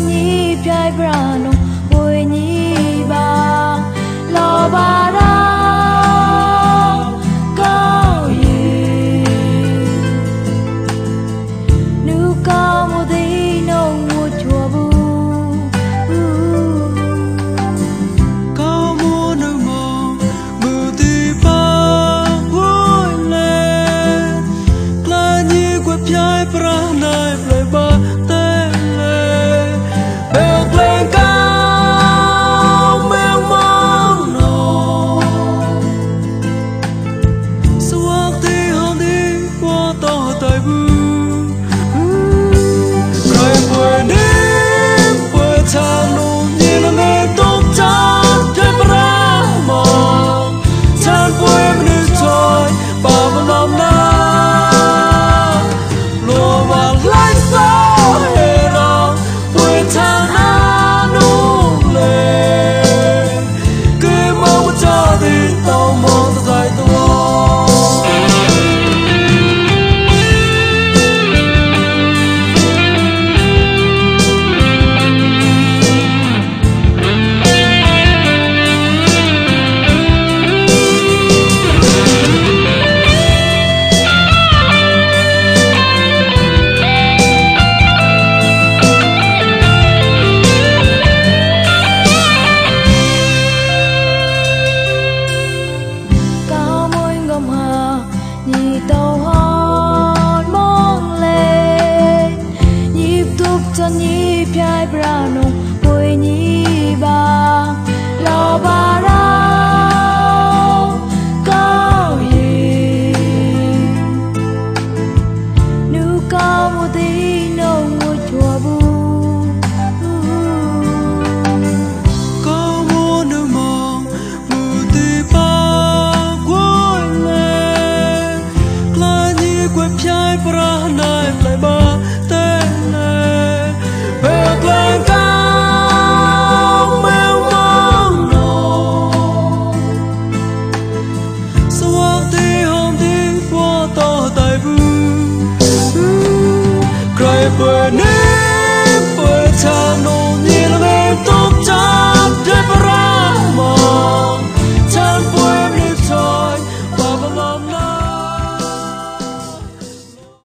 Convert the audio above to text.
nhí piai brano vui nhí ba lo ba ra cao gì nu cao một tí nông một chùa bu cao mua nương mồ mưa tí ba vui lên là nhí quay piai brano play ba nhịp tàu hòn mong lên nhịp thúc cho nhịp piai brano vui nhí ba lo ba